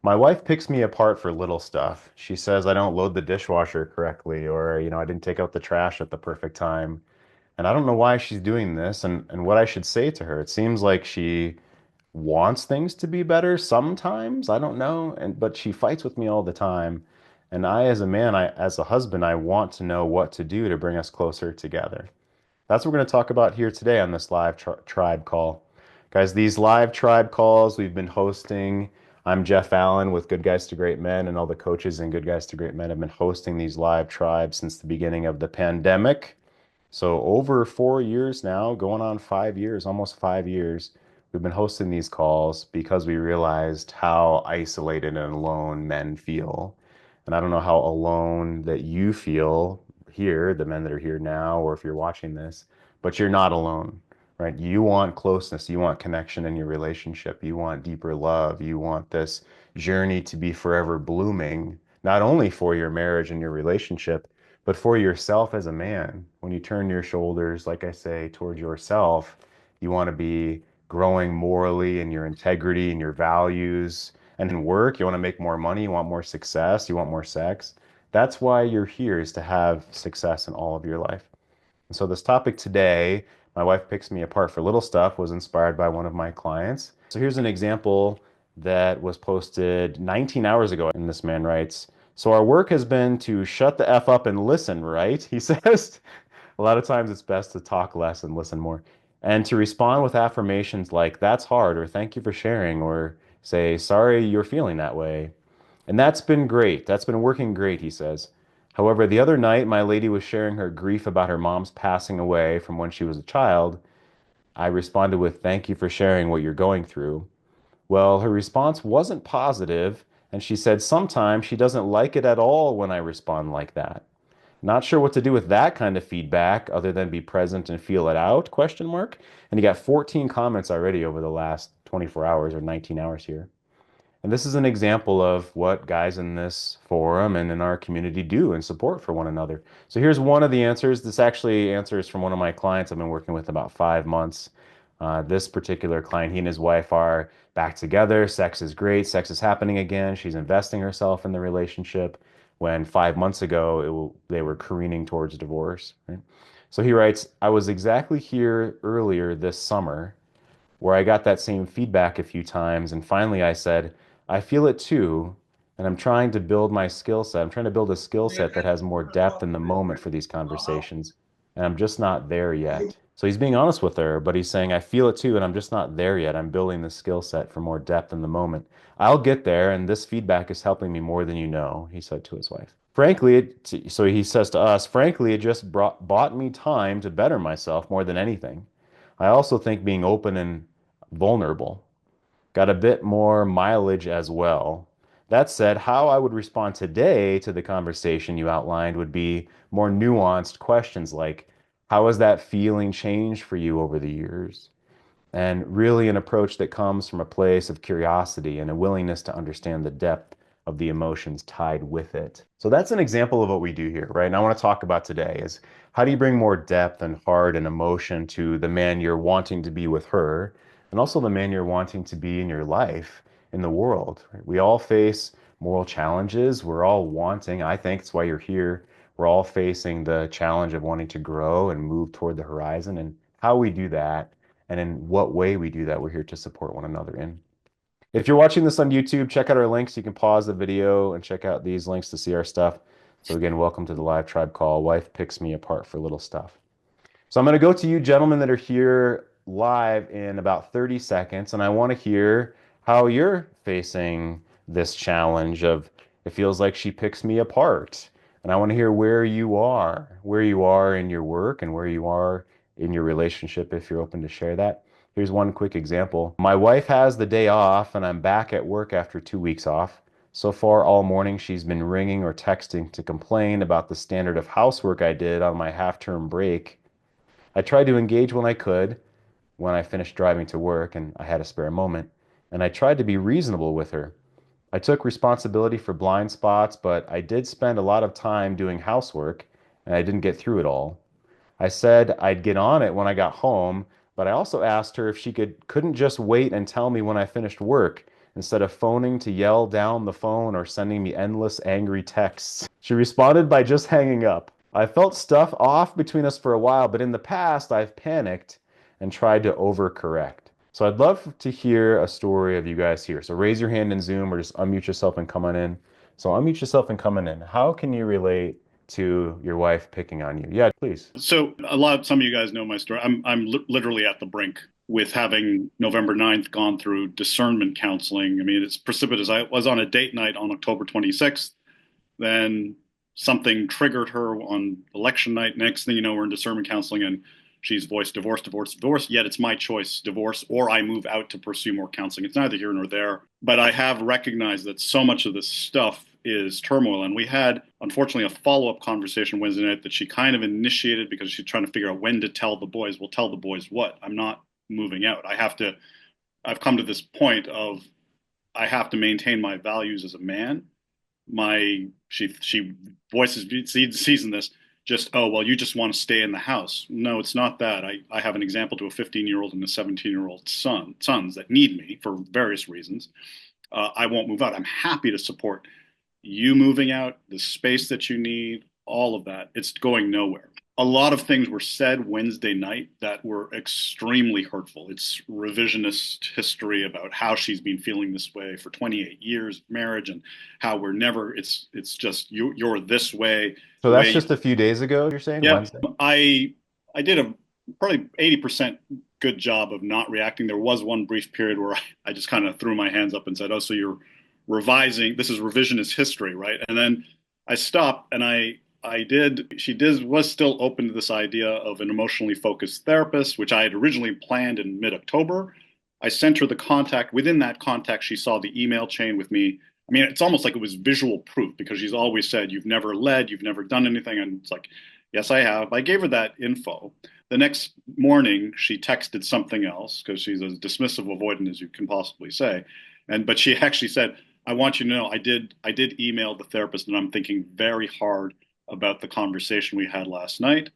My wife picks me apart for little stuff. She says I don't load the dishwasher correctly, or, I didn't take out the trash at the perfect time. And I don't know why she's doing this and what I should say to her. It seems like she wants things to be better sometimes. I don't know. But she fights with me all the time. And I, as a man, as a husband, I want to know what to do to bring us closer together. That's what we're going to talk about here today on this live tribe call. Guys, these live tribe calls we've been hosting. I'm Jeff Allen with Good Guys to Great Men, and all the coaches in Good Guys to Great Men have been hosting these live tribes since the beginning of the pandemic. So, over 4 years now, going on 5 years, almost 5 years, we've been hosting these calls because we realized how isolated and alone men feel. And I don't know how alone that you feel here, the men that are here now, or if you're watching this, but you're not alone, right? You want closeness, you want connection in your relationship, you want deeper love, you want this journey to be forever blooming, not only for your marriage and your relationship, but for yourself as a man. When you turn your shoulders, like I say, towards yourself, you want to be growing morally in your integrity and your values. And in work, you want to make more money, you want more success, you want more sex. That's why you're here, is to have success in all of your life. And so this topic today, my wife picks me apart for little stuff, was inspired by one of my clients. So here's an example that was posted 19 hours ago. And this man writes, so our work has been to shut the F up and listen, right? He says, a lot of times it's best to talk less and listen more. And to respond with affirmations like, that's hard, or thank you for sharing, or say, sorry you're feeling that way. And that's been great. That's been working great, he says. However, the other night, my lady was sharing her grief about her mom's passing away from when she was a child. I responded with, thank you for sharing what you're going through. Well, her response wasn't positive, and she said sometimes she doesn't like it at all when I respond like that. Not sure what to do with that kind of feedback other than be present and feel it out, question mark. And you got 14 comments already over the last 24 hours or 19 hours here. And this is an example of what guys in this forum and in our community do in support for one another. So here's one of the answers. This actually answers from one of my clients I've been working with about 5 months. This particular client, he and his wife are back together. Sex is great. Sex is happening again. She's investing herself in the relationship when 5 months ago they were careening towards divorce. Right? So he writes, I was exactly here earlier this summer where I got that same feedback a few times. And finally, I said, I feel it too. And I'm trying to build my skill set. I'm trying to build a skill set that has more depth in the moment for these conversations. And I'm just not there yet. So he's being honest with her, but he's saying, I feel it too. And I'm just not there yet. I'm building the skill set for more depth in the moment. I'll get there. And this feedback is helping me more than you know, he said to his wife. Frankly, so he says to us, frankly, it just bought me time to better myself more than anything. I also think being open and vulnerable. Got a bit more mileage as well. That said, how I would respond today to the conversation you outlined would be more nuanced questions like, how has that feeling changed for you over the years? And really an approach that comes from a place of curiosity and a willingness to understand the depth of the emotions tied with it. So that's an example of what we do here, right? And I want to talk about today is how do you bring more depth and heart and emotion to the man you're wanting to be with her, and also the man you're wanting to be in your life, in the world, right? We all face moral challenges. We're all wanting, I think it's why you're here. We're all facing the challenge of wanting to grow and move toward the horizon. And how we do that and in what way we do that, we're here to support one another in. If you're watching this on YouTube, check out our links. You can pause the video and check out these links to see our stuff. So again, welcome to the live tribe call. Wife picks me apart for little stuff. So I'm going to go to you gentlemen that are here live in about 30 seconds, and I want to hear how you're facing this challenge of it feels like she picks me apart. And I want to hear where you are in your work and where you are in your relationship if you're open to share that. Here's one quick example. My wife has the day off, and I'm back at work after 2 weeks off. So far, all morning, she's been ringing or texting to complain about the standard of housework I did on my half-term break. I tried to engage when I could, when I finished driving to work and I had a spare moment, and I tried to be reasonable with her. I took responsibility for blind spots, but I did spend a lot of time doing housework, and I didn't get through it all. I said I'd get on it when I got home, but I also asked her if she couldn't just wait and tell me when I finished work. instead of phoning to yell down the phone or sending me endless angry texts. She responded by just hanging up. I felt stuff off between us for a while, but in the past, I've panicked and tried to overcorrect. So I'd love to hear a story of you guys here. So raise your hand in Zoom or just unmute yourself and come on in. So unmute yourself and come on in. How can you relate to your wife picking on you? Yeah, please. So some of you guys know my story. I'm li literally at the brink with having November 9th gone through discernment counseling. I mean, it's precipitous. I was on a date night on October 26th. Then something triggered her on election night. Next thing you know, we're in discernment counseling and she's voiced divorce, divorce, divorce. Yet it's my choice, divorce, or I move out to pursue more counseling. It's neither here nor there. But I have recognized that so much of this stuff is turmoil. And we had, unfortunately, a follow-up conversation Wednesday night that she kind of initiated because she's trying to figure out when to tell the boys. Well, tell the boys what? I'm not moving out. I've come to this point of I have to maintain my values as a man. She voices sees in this just, oh well, you just want to stay in the house. No, it's not that. I have an example to a 15-year-old and a 17-year-old sons that need me for various reasons. I won't move out. I'm happy to support you moving out, the space that you need, all of that. It's going nowhere. A lot of things were said Wednesday night that were extremely hurtful. It's revisionist history about how she's been feeling this way for 28 years of marriage and how we're never, it's just you're this way, So the that's way, just a few days ago, you're saying, yeah, Wednesday? I did a probably 80% good job of not reacting. There was one brief period where I just kind of threw my hands up and said, oh, so you're revising, this is revisionist history, right? And then I stopped and was still open to this idea of an emotionally focused therapist, which I had originally planned in mid-October. I sent her the contact. Within that contact, she saw the email chain with me. I mean, it's almost like it was visual proof because she's always said, you've never led, you've never done anything. And it's like, yes, I have. I gave her that info. The next morning, she texted something else because she's as dismissive avoidant as you can possibly say. But she actually said, I want you to know I did email the therapist and I'm thinking very hard about the conversation we had last night.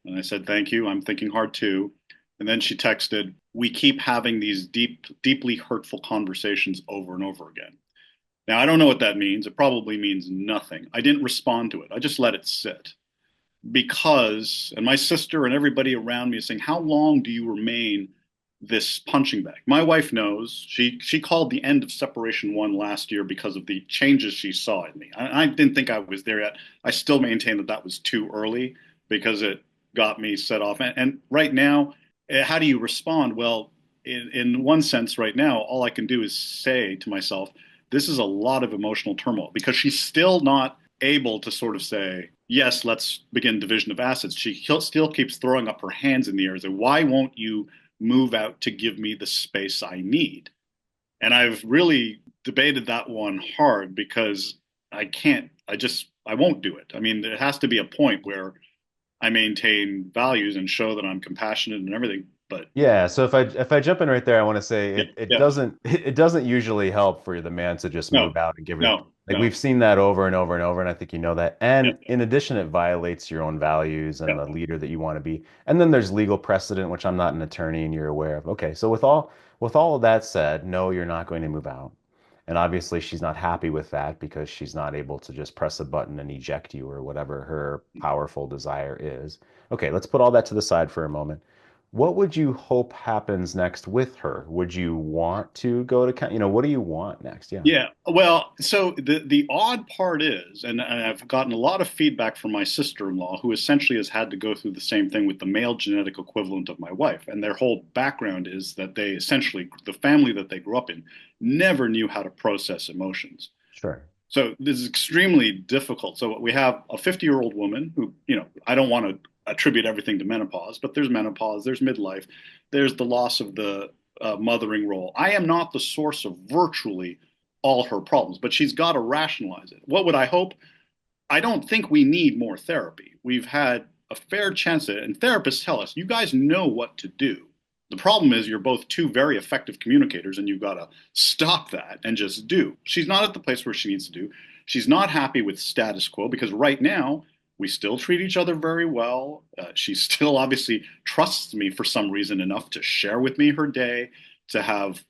And I said, thank you. I'm thinking hard too. And then she texted, we keep having these deeply hurtful conversations over and over again. Now, I don't know what that means. It probably means nothing. I didn't respond to it. I just let it sit because, and my sister and everybody around me is saying, how long do you remain this punching bag? My wife knows. She called the end of separation one last year because of the changes she saw in me. I didn't think I was there yet. I still maintain that that was too early because it got me set off. And right now, how do you respond? Well, in one sense, right now, all I can do is say to myself, this is a lot of emotional turmoil because she's still not able to sort of say, yes, let's begin division of assets. She still keeps throwing up her hands in the air and say, why won't you move out to give me the space I need? And I've really debated that one hard because I can't, I won't do it. I mean, there has to be a point where I maintain values and show that I'm compassionate and everything. But Yeah, so if I jump in right there, I want to say yeah, it yeah, doesn't it doesn't usually help for the man to just no, move out and give her no, like no, we've seen that over and over and over, and I think you know that. yeah, And in addition, it violates your own values and yeah. the leader that you want to be. And then there's legal precedent, which I'm not an attorney and you're aware of. Okay, so with all of that said, no, you're not going to move out. And obviously she's not happy with that because she's not able to just press a button and eject you or whatever her powerful desire is. Okay, let's put all that to the side for a moment. What would you hope happens next with her? Would you want to go to, what do you want next? Yeah. Yeah, well, so the odd part is, and I've gotten a lot of feedback from my sister-in-law, who essentially has had to go through the same thing with the male genetic equivalent of my wife, and their whole background is that they essentially, the family that they grew up in, never knew how to process emotions. Sure. So this is extremely difficult. So we have a 50-year-old woman who, I don't want to attribute everything to menopause, but there's menopause, there's midlife, there's the loss of the mothering role. I am not the source of virtually all her problems, but she's got to rationalize it. What would I hope? I don't think we need more therapy. We've had a fair chance at it, and therapists tell us, you guys know what to do. The problem is you're both two very effective communicators, and you've got to stop that and just do. She's not at the place where she needs to do. She's not happy with status quo because right now we still treat each other very well. She still obviously trusts me for some reason enough to share with me her day, to have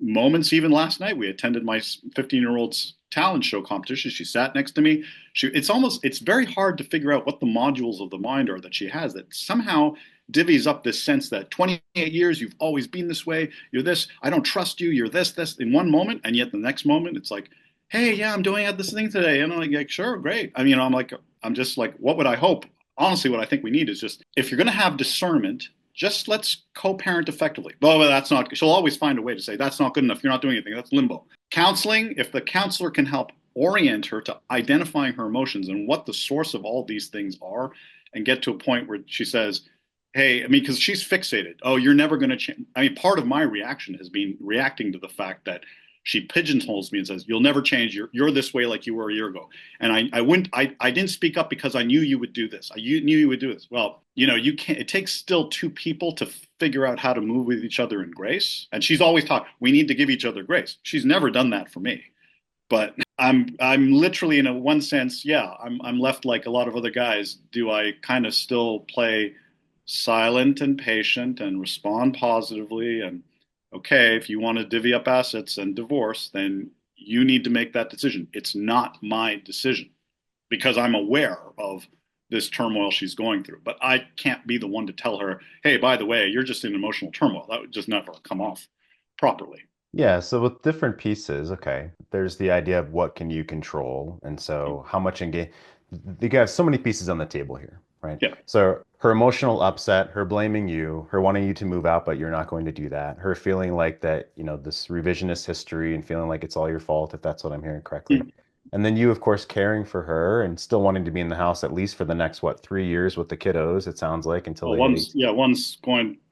moments. Even last night, we attended my 15-year-old's talent show competition. She sat next to me. It's very hard to figure out what the modules of the mind are that she has that somehow divvies up this sense that 28 years, you've always been this way. You're this, I don't trust you. You're this in one moment. And yet the next moment, it's like, hey, yeah, I'm doing this thing today. And I'm like, sure, great. I mean, I'm just like, what would I hope? Honestly, what I think we need is just, if you're going to have discernment, just let's co-parent effectively. Well, that's not, she'll always find a way to say, that's not good enough. You're not doing anything. That's limbo. Counseling, if the counselor can help orient her to identifying her emotions and what the source of all these things are, and get to a point where she says, hey, I mean, because she's fixated. Oh, you're never going to change. I mean, part of my reaction has been reacting to the fact that she pigeonholes me and says, you'll never change. You're this way like you were a year ago. And I didn't speak up because I knew you would do this. Knew you would do this. Well, you can't, it takes still two people to figure out how to move with each other in grace. And she's always taught, we need to give each other grace. She's never done that for me. But I'm literally in a one sense, yeah, I'm left like a lot of other guys. Do I kind of still play silent and patient and respond positively? And okay, if you want to divvy up assets and divorce, then you need to make that decision. It's not my decision because I'm aware of this turmoil she's going through. But I can't be the one to tell her, hey, by the way, you're just in emotional turmoil. That would just never come off properly. Yeah, so with different pieces, okay, there's the idea of what can you control, and so how much engage. You have so many pieces on the table here, right? Yeah. So her emotional upset, her blaming you, her wanting you to move out, but you're not going to do that, her feeling like that, this revisionist history and feeling like it's all your fault, if that's what I'm hearing correctly. Mm. And then you, of course, caring for her and still wanting to be in the house at least for the next, what, 3 years with the kiddos, it sounds like, until Well, they hit 18. one's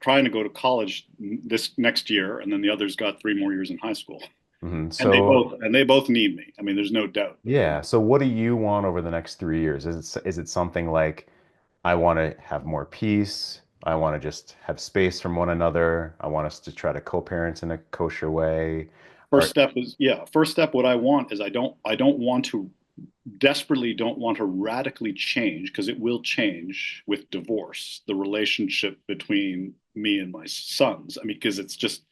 trying to go to college this next year, and then the other's got 3 more years in high school. And So they both need me. I mean, there's no doubt that they yeah. need. So what do you want over the next 3 years? Is it something like I want to have more peace? I want to just have space from one another. I want us to try to co-parent in a kosher way. First Or step is, yeah, first step what I want is I don't want to desperately don't want to radically change because it will change with divorce, the relationship between me and my sons. I mean, because it's just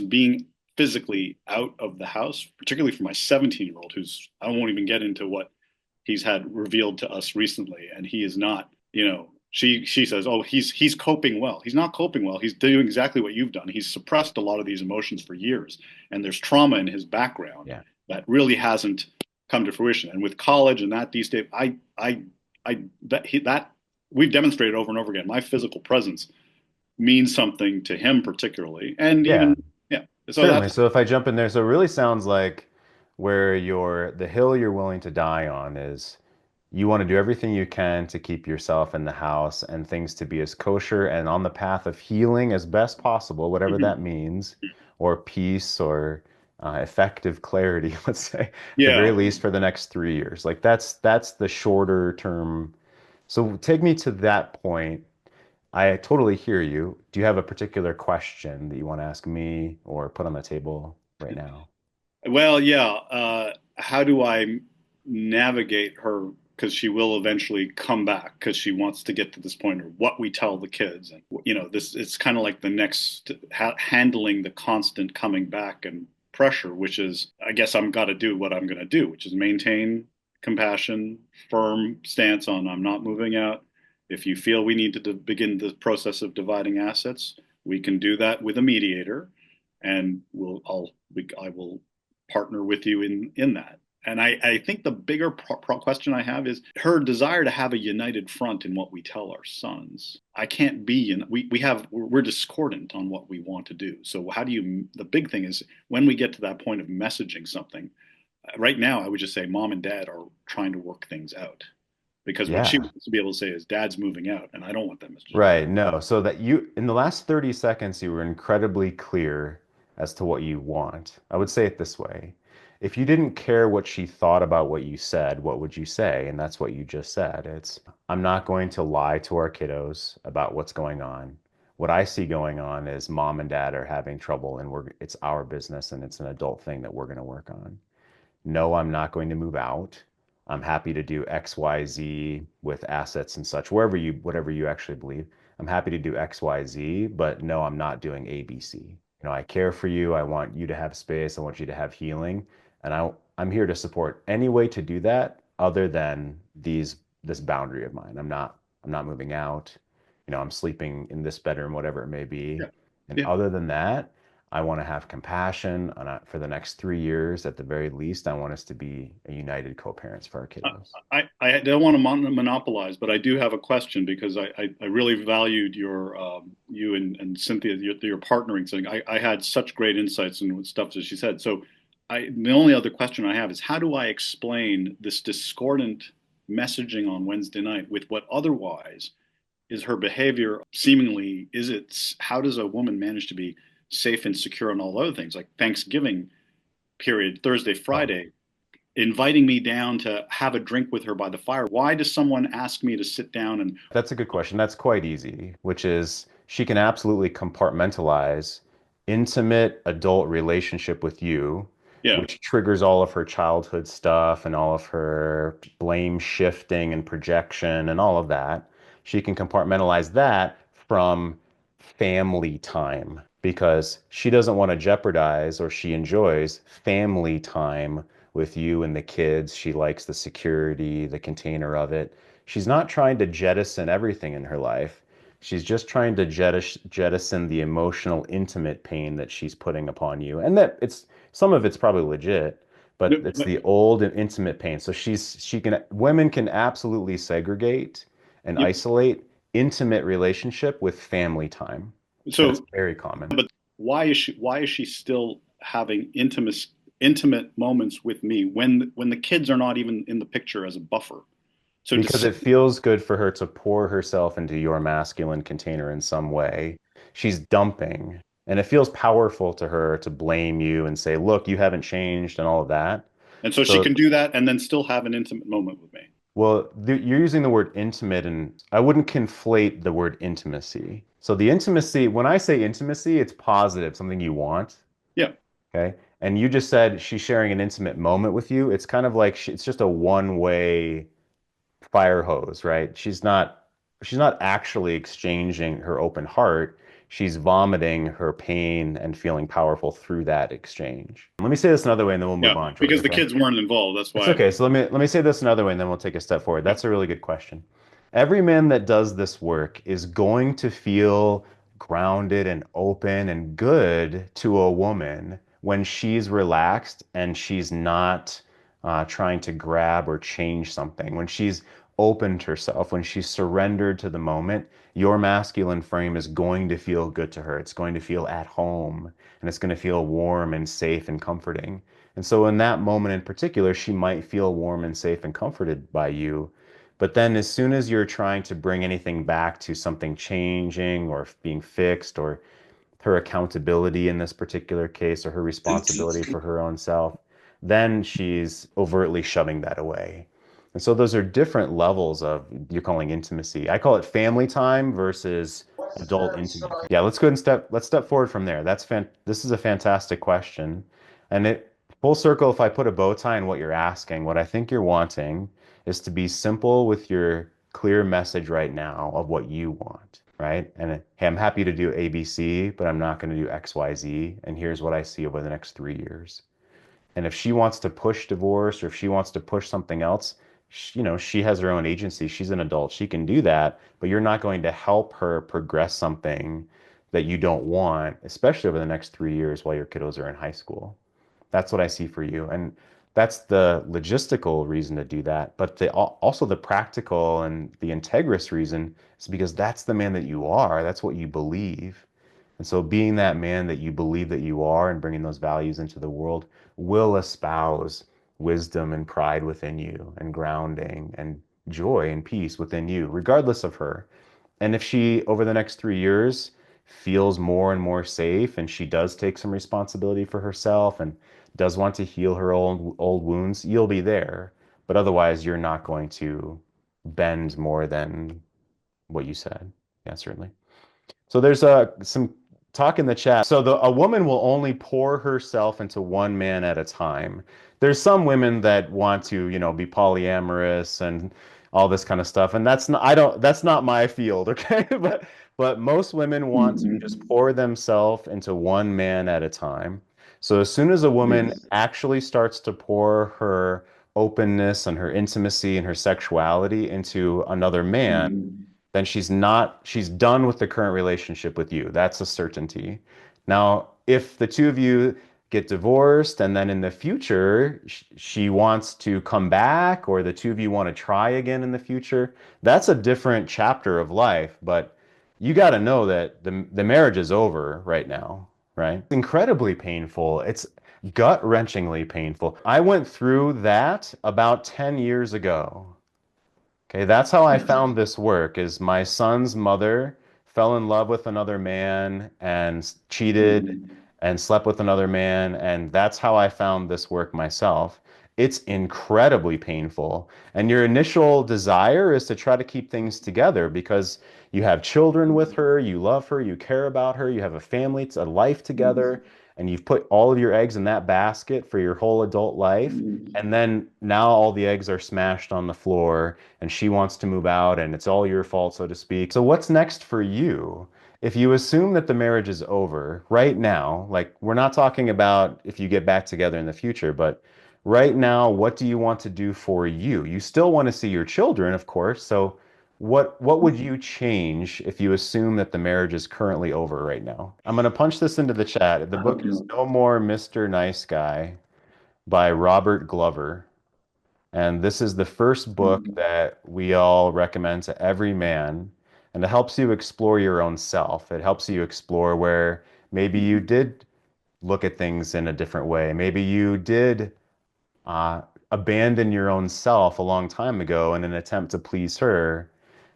being physically out of the house, particularly for my 17-year-old, who's I won't even get into what he's had revealed to us recently, and he is not, she says, oh, he's coping well. He's not coping well. He's doing exactly what you've done. He's suppressed a lot of these emotions for years, and there's trauma in his background yeah. that really hasn't come to fruition. And with college and that these days, that we've demonstrated over and over again. My physical presence means something to him particularly, and Yeah. even yeah. So Certainly. that's So if I jump in there, so it really sounds like where the hill you're willing to die on is you want to do everything you can to keep yourself in the house and things to be as kosher and on the path of healing as best possible, whatever mhm. that means, or peace or effective clarity, let's say, at the Yeah. very least for the next 3 years. Like that's the shorter term. So take me to that point. I totally hear you. Do you have a particular question that you want to ask me or put on the table right now? Well, yeah. How do I navigate her? Because she will eventually come back because she wants to get to this point, or what we tell the kids, and this it's kind of like the next handling the constant coming back and pressure, which is I guess I'm got to do what I'm going to do, which is maintain compassion, firm stance on I'm not moving out. If you feel we need to begin the process of dividing assets, we can do that with a mediator, and I will partner with you in that. And I think the bigger question I have is her desire to have a united front in what we tell our sons. I can't be in, we're discordant on what we want to do. So the big thing is when we get to that point of messaging something, right now I would just say mom and dad are trying to work things out. Because what she Yeah. wants to be able to say is dad's moving out, and I don't want that message to go. Right. No. So that in the last 30 seconds, you were incredibly clear as to what you want. I would say it this way. If you didn't care what she thought about what you said, what would you say? And that's what you just said. I'm not going to lie to our kiddos about what's going on. What I see going on is mom and dad are having trouble and it's our business and it's an adult thing that we're going to work on. No, I'm not going to move out. I'm happy to do X, Y, Z with assets and such, whatever you actually believe. I'm happy to do X, Y, Z, but no, I'm not doing A, B, C. I care for you. I want you to have space. I want you to have healing. And I'm here to support any way to do that other than this boundary of mine. I'm not moving out. I'm sleeping in this bedroom, whatever it may be. Yeah. And Yeah. other than that, I want to have compassion. And for the next 3 years, at the very least, I want us to be a united co-parents for our kiddos. I don't want to monopolize, but I do have a question because I really valued your you and Cynthia your partnering thing. I had such great insights and stuff that she said. So the only other question I have is how do I explain this discordant messaging on Wednesday night with what otherwise is her behavior seemingly is it how does a woman manage to be safe and secure on all other things like Thanksgiving period, Thursday, Oh, Friday, inviting me down to have a drink with her by the fire. Why does someone ask me to sit down and that's a good question. That's quite easy, which is she can absolutely compartmentalize intimate adult relationship with you, yeah. which triggers all of her childhood stuff and all of her blame shifting and projection and all of that. She can compartmentalize that from family time because she doesn't want to jeopardize or she enjoys family time with you and the kids. She likes the security, the container of it. She's not trying to jettison everything in her life. She's just trying to jettison the emotional, intimate pain that she's putting upon you. And that it's some of it's probably legit, but it's the old and intimate pain. So women can absolutely segregate and Yep. isolate intimate relationship with family time. That's So, very common. but why is she still having intimate moments with me when the kids are not even in the picture as a buffer? So to Because sit, it feels good for her to pour herself into your masculine container in some way. She's dumping, and it feels powerful to her to blame you and say, "Look, you haven't changed," and all of that. and so she So, can do that and then still have an intimate moment with me. well, you're using the word intimate, and I wouldn't conflate the word intimacy. So, the intimacy, when I say intimacy, it's positive, something you want. Yeah. Okay. And you just said she's sharing an intimate moment with you. It's kind of like it's just a one-way fire hose, right? She's not actually exchanging her open heart. She's vomiting her pain and feeling powerful through that exchange. Let me say this another way and then we'll Yeah. move on, George, Because the okay? kids weren't involved. That's It's why. okay. So let me say this another way and then we'll take a step forward. Yeah. That's a really good question. Every man that does this work is going to feel grounded and open and good to a woman when she's relaxed and she's not trying to grab or change something. When she's opened herself, when she's surrendered to the moment, your masculine frame is going to feel good to her. It's going to feel at home and it's going to feel warm and safe and comforting. And so, in that moment in particular, she might feel warm and safe and comforted by you. But then, as soon as you're trying to bring anything back to something changing or being fixed, or her accountability in this particular case, or her responsibility for her own self, then she's overtly shoving that away. And so, those are different levels of you're calling intimacy. I call it family time versus adult intimacy. Yeah, let's step forward from there. This is a fantastic question. And it full circle, if I put a bow tie on what you're asking, what I think you're wanting is to be simple with your clear message right now of what you want, right? And hey, I'm happy to do ABC, but I'm not going to do XYZ. And here's what I see over the next 3 years. And if she wants to push divorce or if she wants to push something else, she has her own agency. She's an adult. She can do that, but you're not going to help her progress something that you don't want, especially over the next 3 years while your kiddos are in high school. That's what I see for you. And that's the logistical reason to do that. But also the practical and the integrous reason is because that's the man that you are. That's what you believe. And so being that man that you believe that you are and bringing those values into the world will espouse wisdom and pride within you and grounding and joy and peace within you, regardless of her. And if she, over the next 3 years, feels more and more safe and she does take some responsibility for herself and does want to heal her old wounds, you'll be there. But otherwise, you're not going to bend more than what you said. Yeah, certainly. So there's some talk in the chat. So a woman will only pour herself into one man at a time. There's some women that want to, be polyamorous and all this kind of stuff, and that's not my field, okay? But most women want to just Hmm. pour themselves into one man at a time. So as soon as a woman Yes. actually starts to pour her openness and her intimacy and her sexuality into another man, Hmm. then she's done with the current relationship with you. That's a certainty. Now, if the two of you get divorced and then in the future she wants to come back or the two of you want to try again in the future, that's a different chapter of life. But you got to know that the marriage is over right now, right? It's incredibly painful. It's gut-wrenchingly painful. I went through that about 10 years ago. Okay, that's how I Yes. found this work is my son's mother fell in love with another man and cheated Hmm. and slept with another man, and that's how I found this work myself. It's incredibly painful. And your initial desire is to try to keep things together because you have children with her, you love her, you care about her, you have a family, it's a life together, and you've put all of your eggs in that basket for your whole adult life. Hmm. And then now all the eggs are smashed on the floor and she wants to move out and it's all your fault, so to speak. So what's next for you? If you assume that the marriage is over right now, like we're not talking about if you get back together in the future, but right now, what do you want to do for you? You still want to see your children, of course. So what would you change if you assume that the marriage is currently over right now? I'm going to punch this into the chat. The book is Okay. No More Mr. Nice Guy by Robert Glover. And this is the first book Mhm. that we all recommend to every man. And it helps you explore your own self. It helps you explore where maybe you did look at things in a different way. Maybe you did uh, abandon your own self a long time ago in an attempt to please her.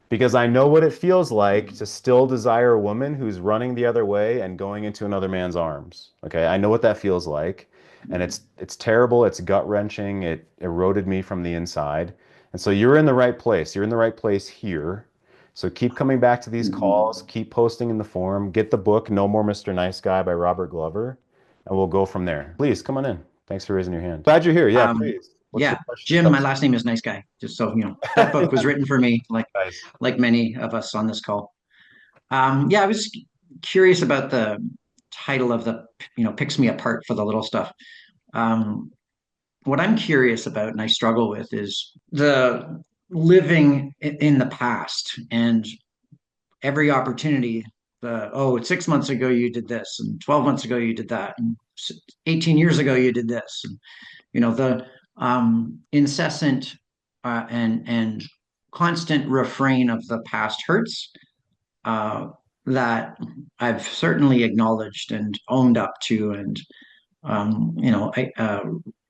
Because I know what it feels like to still desire a woman who's running the other way and going into another man's arms. Okay, I know what that feels like, and it's terrible, it's gut-wrenching, it eroded me from the inside. And so you're in the right place. You're in the right place here. So keep coming back to these calls, Mhm. keep posting in the forum, get the book No More Mr. Nice Guy by Robert Glover, and we'll go from there. Please come on in. Thanks for raising your hand. Glad you're here. Yeah, Um, please. What's the yeah, question? Jim, Tell my us. last name is Nice Guy. Just so you know, that book was written for me, Nice. like many of us on this call. Yeah, I was curious about the title of the, picks me apart for the little stuff. Um, what I'm curious about and I struggle with is the living in the past and every opportunity. Oh, 6 months ago you did this, and 12 months ago you did that, and 18 years ago you did this, and the incessant and constant refrain of the past hurts uh, that I've certainly acknowledged and owned up to, and I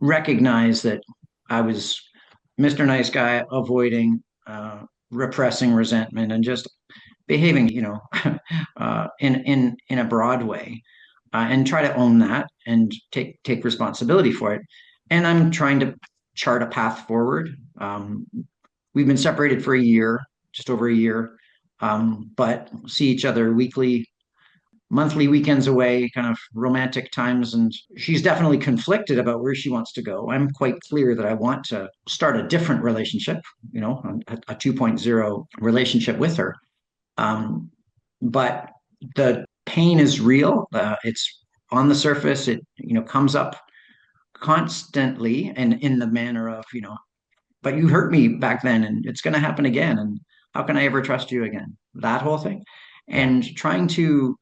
recognize that I was Mr. Nice Guy, avoiding, repressing resentment, and just behaving, in a broad way, and try to own that and take responsibility for it. And I'm trying to chart a path forward. We've been separated for a year, just over a year, but see each other weekly, monthly weekends away, kind of romantic times. And she's definitely conflicted about where she wants to go. I'm quite clear that I want to start a different relationship, a 2.0 relationship with her. Um, but the pain is real. It's on the surface. It comes up constantly, and in the manner of but you hurt me back then, and it's going to happen again. And how can I ever trust you again? That whole thing, Yeah. and trying to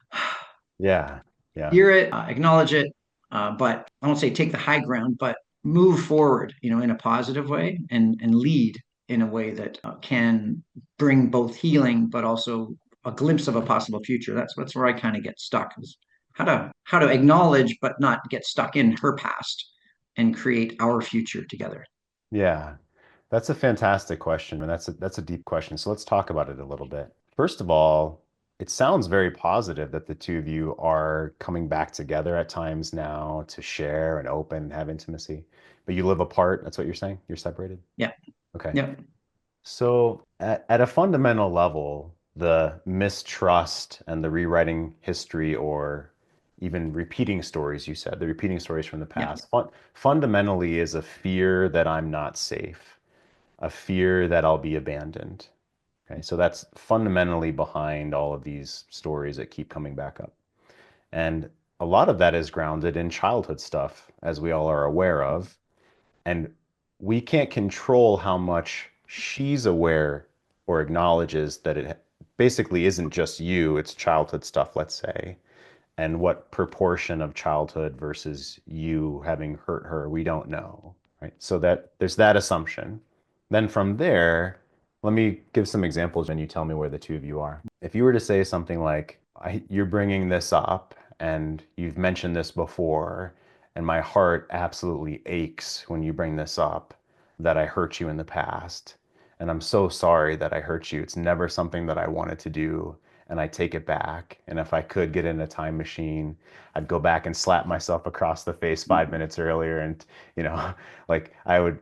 Yeah. Yeah. hear it, acknowledge it, but I won't say take the high ground, but move forward, in a positive way, and lead in a way that can bring both healing, but also a glimpse of a possible future. That's where I kind of get stuck. Is how to acknowledge, but not get stuck in her past, and create our future together. Yeah. That's a fantastic question, and that's a deep question. So let's talk about it a little bit. First of all, it sounds very positive that the two of you are coming back together at times now to share and open and have intimacy. But you live apart, that's what you're saying? You're separated? Yeah. Okay. Yeah. So at a fundamental level, the mistrust and the rewriting history or even repeating stories, you said, the repeating stories from the Yeah. past, fundamentally is a fear that I'm not safe, a fear that I'll be abandoned. Okay, so that's fundamentally behind all of these stories that keep coming back up. And a lot of that is grounded in childhood stuff, as we all are aware of. And we can't control how much she's aware or acknowledges that it basically isn't just you, it's childhood stuff, let's say. And what proportion of childhood versus you having hurt her, we don't know, right? So that there's that assumption. Then from there, let me give some examples and you tell me where the two of you are. If you were to say something like, you're bringing this up and you've mentioned this before, and my heart absolutely aches when you bring this up that I hurt you in the past. And I'm so sorry that I hurt you. It's never something that I wanted to do. And I take it back. And if I could get in a time machine, I'd go back and slap myself across the face 5 minutes earlier. And, you know, like I would,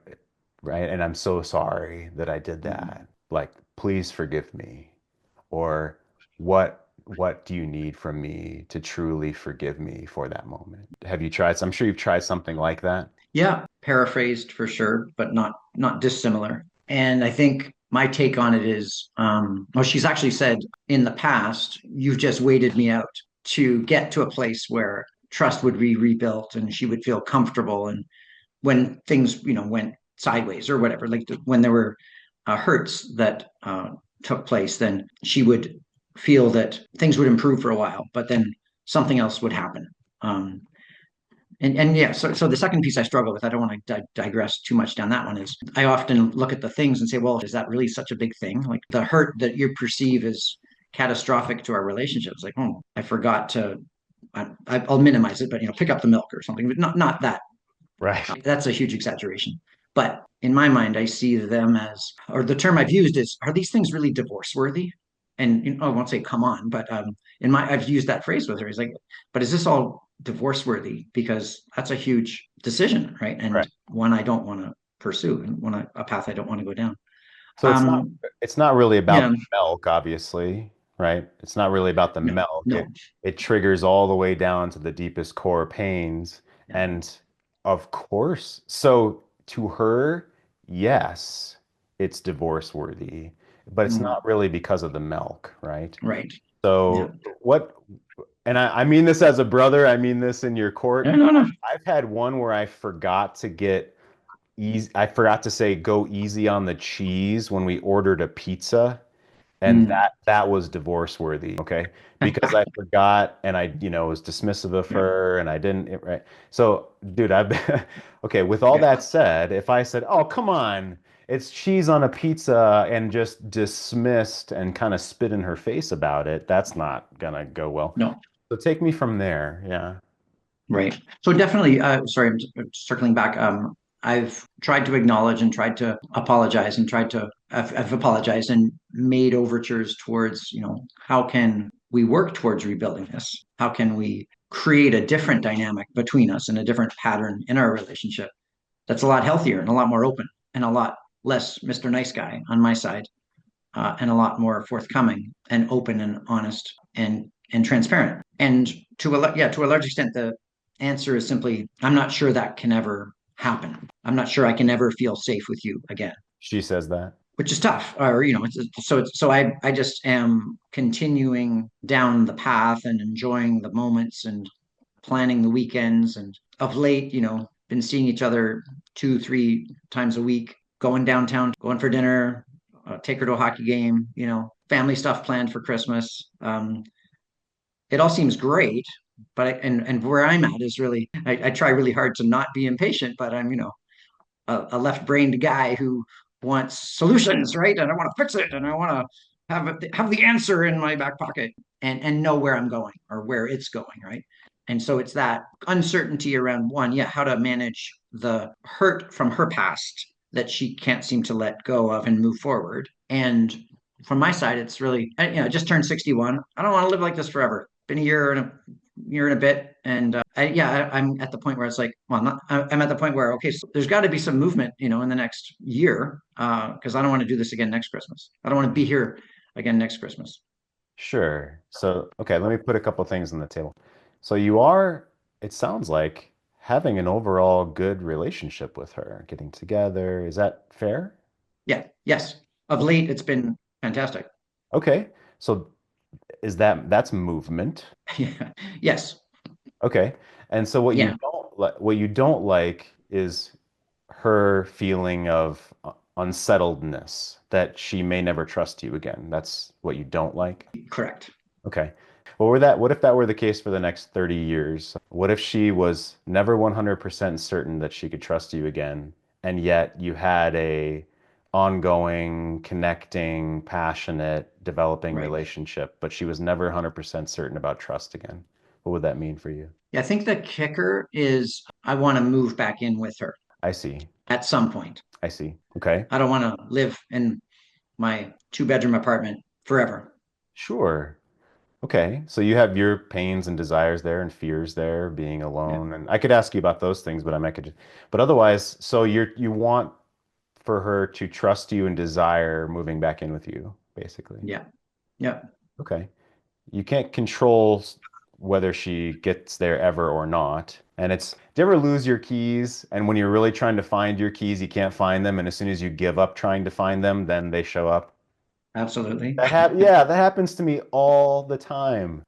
right? And I'm so sorry that I did that. Like, please forgive me. Or what do you need from me to truly forgive me for that moment? Have you tried? I'm sure you've tried something like that. Yeah, paraphrased for sure, but not dissimilar. And I think my take on it is, well, she's actually said in the past, you've just waited me out to get to a place where trust would be rebuilt and she would feel comfortable. And when things, went sideways or whatever, like when there were hurts that took place, then she would feel that things would improve for a while, but then something else would happen. Um, and yeah, so the second piece I struggle with, I don't want to digress too much down that one, is I often look at the things and say, well, is that really such a big thing? Like the hurt that you perceive as catastrophic to our relationships, like, oh, I forgot to, I'll minimize it, but pick up the milk or something, but not that. Right. That's a huge exaggeration. But in my mind, I see them as, or the term I've used is, are these things really divorce worthy? And I won't say come on, but I've used that phrase with her. He's like, but is this all divorce worthy? Because that's a huge decision, right? Right. And one I don't want to pursue, and a path I don't want to go down. So Um, it's not really about yeah, the milk, obviously, right? It's not really about the no, milk. no, It triggers all the way down to the deepest core pains. yeah, And of course, so to her, yes, it's divorce worthy, but it's mm, not really because of the milk, right? right, yeah, So what, and I mean this as a brother, I mean this in your no, court. no, no, I've had one where I forgot to get easy. I forgot to say go easy on the cheese when we ordered a pizza, and mm, that was divorce worthy, okay? Because I forgot and I, was dismissive of yeah, her and I didn't, right? So, dude, I've been okay, with all yeah, that said, if I said, "Oh, come on, it's cheese on a pizza," and just dismissed and kind of spit in her face about it, that's not gonna go well. no. So take me from there. Yeah. Right. So definitely, sorry, I'm circling back. I've tried to acknowledge and tried to apologize and I've apologized and made overtures towards, how can we work towards rebuilding this? How can we create a different dynamic between us and a different pattern in our relationship that's a lot healthier and a lot more open and a lot less Mr. Nice Guy on my side, and a lot more forthcoming and open and honest and transparent. And to a large extent, the answer is simply, I'm not sure that can ever happen. I'm not sure I can ever feel safe with you again, She says that. which is tough. Or so I just am continuing down the path and enjoying the moments and planning the weekends. And of late, been seeing each other 2, 3 times a week, going downtown, going for dinner, take her to a hockey game, family stuff planned for Christmas. It all seems great, but and where I'm at is really, I try really hard to not be impatient, but I'm, a left-brained guy who wants solutions, right? And I want to fix it, and I want to have the answer in my back pocket and know where I'm going or where it's going, right? And so it's that uncertainty around one, yeah, how to manage the hurt from her past that she can't seem to let go of and move forward. And from my side, it's really, I just turned 61. I don't want to live like this forever. Been a year and a bit, and I'm at the point where it's like, well, I'm at the point where, okay, so there's got to be some movement, in the next year, because I don't want to do this again next Christmas. I don't want to be here again next Christmas. Sure. So, okay, let me put a couple things on the table. So you are, it sounds like, having an overall good relationship with her, getting together. Is that fair? Yeah, yes. Of Okay. late, it's been Fantastic. Okay. So that's movement. Yeah. Yes. Okay. And so Yeah. what you don't like is her feeling of unsettledness that she may never trust you again. That's what you don't like. Correct. Okay. What if that were the case for the next 30 years? What if she was never 100% certain that she could trust you again, and yet you had a ongoing, connecting, passionate, developing Right. relationship, but she was never 100% certain about trust again? What would that mean for you? Yeah, I think the kicker is I want to move back in with her I see. at some point. I see. Okay. I don't want to live in my two-bedroom apartment forever. Sure. Okay. So you have your pains and desires there and fears there, being Yeah. alone. And I could ask you about those things, but but otherwise, so you want for her to trust you and desire moving back in with you, basically. Yeah. Yeah. Okay. You can't control whether she gets there ever or not. And do you ever lose your keys? And when you're really trying to find your keys, you can't find them. And as soon as you give up trying to find them, then they show up. Absolutely. Yeah, that happens to me all the time.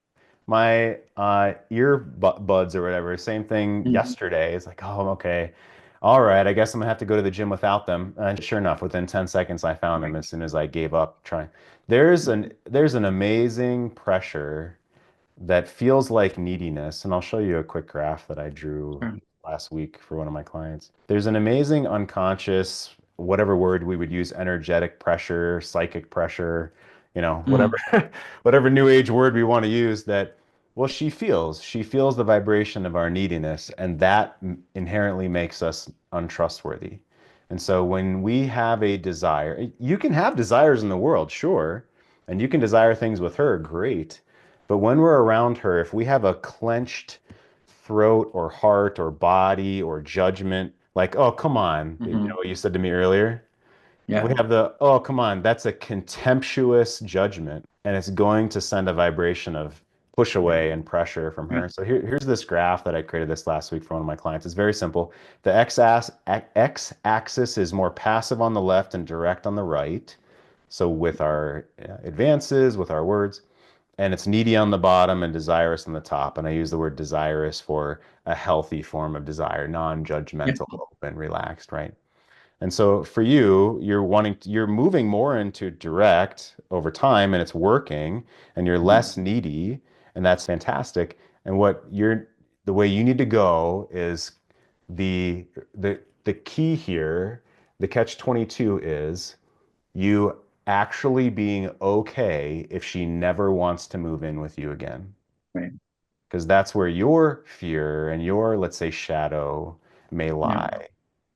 My earbuds or whatever, same thing Mhm. yesterday. It's like, oh, okay. All right, I guess I'm gonna have to go to the gym without them. And sure enough, within 10 seconds I found them Right. as soon as I gave up trying. There's an amazing pressure that feels like neediness. And I'll show you a quick graph that I drew Sure. last week for one of my clients. There's an amazing unconscious, whatever word we would use, energetic pressure, psychic pressure, whatever Mm. whatever new age word we want to use that well she feels the vibration of our neediness and that inherently makes us untrustworthy. And so when we have a desire, you can have desires in the world, sure, and you can desire things with her, great. But when we're around her, if we have a clenched throat or heart or body or judgment, like, oh, come on, Hmm. what you said to me earlier, if we Yeah. have oh, come on, that's a contemptuous judgment, and it's going to send a vibration of push Yeah. away and pressure from Yeah. her. So here's this graph that I created this last week for one of my clients. It's very simple. The x-axis is more passive on the left and direct on the right. So with our advances, with our words, and it's needy on the bottom and desirous on the top. And I use the word desirous for a healthy form of desire, Yeah. non-judgmental, open, relaxed, right? And so for you, you're moving more into direct over time and it's working and you're Mhm. less needy and that's fantastic. And the way you need to go is the key here, the catch 22 is you actually being okay if she never wants to move in with you again. Right. Because that's where your fear and your, let's say, shadow may Yeah. lie.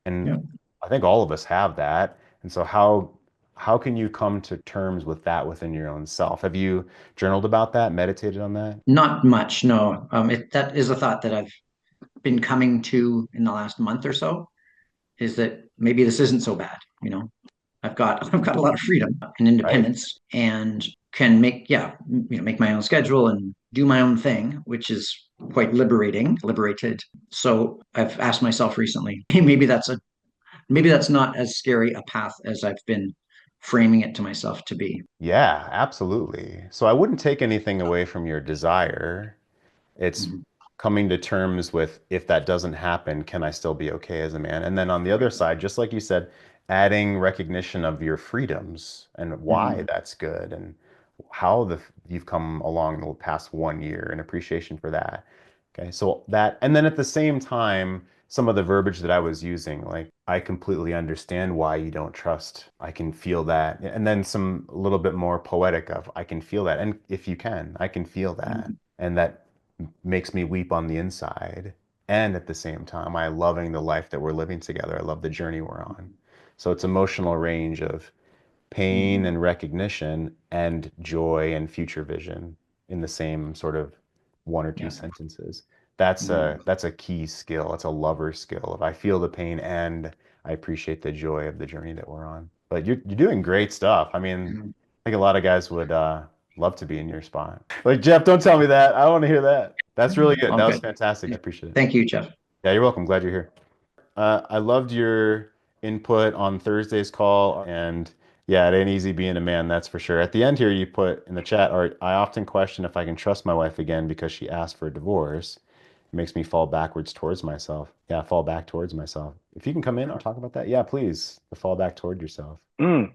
And Yeah. I think all of us have that. And so how can you come to terms with that within your own self? Have you journaled about that, meditated on that? Not much, no. That is a thought that I've been coming to in the last month or so, is that maybe this isn't so bad. I've got a lot of freedom and Right. independence and can make, yeah, make my own schedule and do my own thing, which is quite liberated. So I've asked myself recently, hey, maybe that's not as scary a path as I've been framing it to myself to be. Yeah, absolutely. So I wouldn't take anything away from your desire. It's Mhm. coming to terms with if that doesn't happen, can I still be okay as a man? And then on the other Right. side, just like you said, adding recognition of your freedoms and why Mhm. that's good and you've come along the past 1 year and appreciation for that. Okay, so that, and then at the same time, some of the verbiage that I was using, like, I completely understand why you don't trust. I can feel that. And then some a little bit more poetic of, I can feel that. And if you can, I can feel that. Mhm. And that makes me weep on the inside. And at the same time, I loving the life that we're living together. I love the journey we're on. So it's emotional range of pain Mhm. and recognition and joy and future vision in the same sort of one or two Yeah. sentences. Mhm. That's a key skill. It's a lover skill. If I feel the pain and I appreciate the joy of the journey that we're on. But you're doing great stuff. I mean, Mhm. I think a lot of guys would love to be in your spot. Like, Jeff, don't tell me that. I want to hear that. That's really good. All That was good. fantastic. I appreciate it. Thank you, Jeff. Yeah, you're welcome. Glad you're here. I loved your input on Thursday's call, and Yeah, it ain't easy being a man, that's for sure. At the end here, you put in the chat, or I often question if I can trust my wife again because she asked for a divorce. It makes me fall backwards towards myself. Yeah, fall back towards myself. If you can come in and talk about that, yeah, please. The fall back toward yourself. Mm.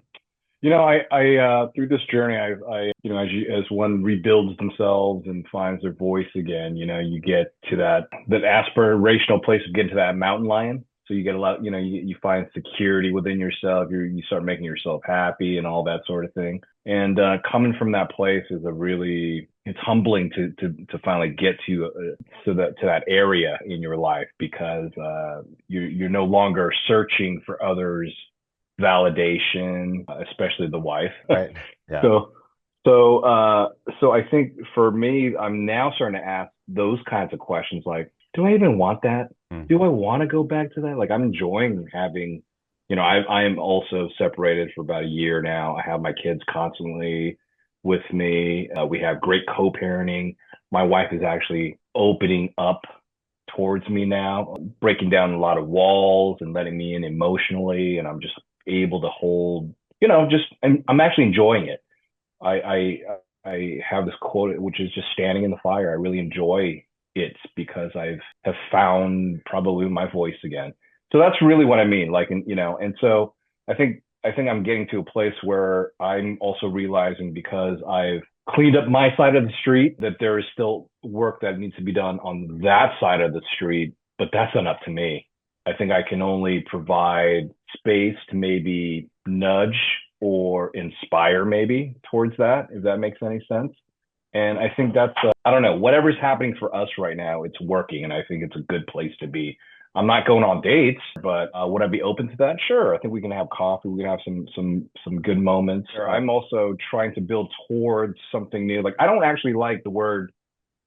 Through this journey, as one rebuilds themselves and finds their voice again, you get to that aspirational place of getting to that mountain lion. So you get a lot, you find security within yourself. You start making yourself happy and all that sort of thing. And coming from that place is it's humbling to finally get to that area in your life because you're no longer searching for others validation, especially the wife. Right. Yeah. so so I think for me, I'm now starting to ask those kinds of questions like, do I even want that? Mm. Do I want to go back to that? Like I'm enjoying having, I am also separated for about a year now. I have my kids constantly with me. We have great co-parenting. My wife is actually opening up towards me now, breaking down a lot of walls and letting me in emotionally. And I'm just able to hold, just I'm actually enjoying it. I have this quote which is just standing in the fire. I really enjoy it because have found probably my voice again. So that's really what I mean. Like, and so I think I'm getting to a place where I'm also realizing because I've cleaned up my side of the street that there is still work that needs to be done on that side of the street, but that's not up to me. I think I can only provide space to maybe nudge or inspire maybe towards that, if that makes any sense. And I think that's, I don't know, whatever's happening for us right now, it's working. And I think it's a good place to be. I'm not going on dates, but would I be open to that? Sure. I think we can have coffee. We can have some good moments. Sure. I'm also trying to build towards something new. Like I don't actually like the word.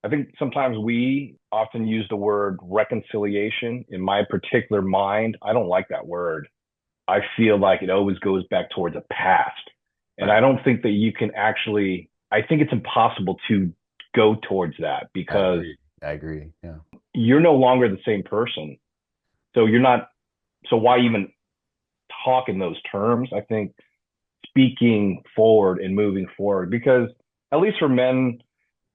I think sometimes we often use the word reconciliation. In my particular mind, I don't like that word. I feel like it always goes back towards a past. And Right. I don't think that you can actually, I think it's impossible to go towards that I because agree. I agree. Yeah. you're no longer the same person. So you're not, so why even talk in those terms? I think speaking forward and moving forward, because at least for men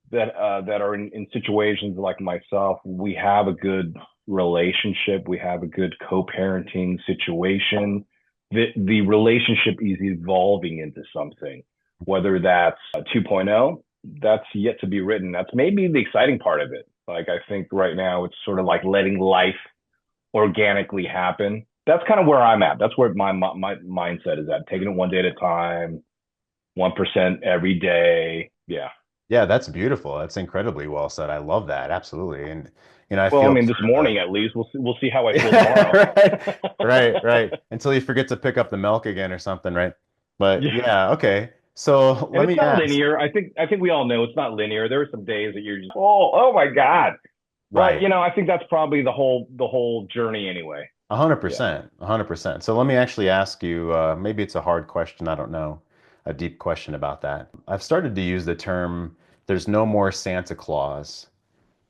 that are in situations like myself, we have a good relationship, we have a good co-parenting situation. The relationship is evolving into something, whether that's 2.0, that's yet to be written. That's maybe the exciting part of it. Like I think right now it's sort of like letting life organically happen. That's kind of where I'm at. That's where my mindset is at. Taking it one day at a time, 1% every day. Yeah. Yeah, that's beautiful. That's incredibly well said. I love that. Absolutely. And I Well, I feel mean, this sort of morning at least, we'll see how I feel yeah, tomorrow. right. Right, right. Until you forget to pick up the milk again or something, right? But Yeah, yeah, okay. So and let it's me not ask. linear. I think we all know it's not linear. There are some days that you're just, oh my God. But Right. I think that's probably the whole journey anyway. Yeah. 100%. 100%. So let me actually ask you, maybe it's a hard question, I don't know, a deep question about that. I've started to use the term, there's no more Santa Claus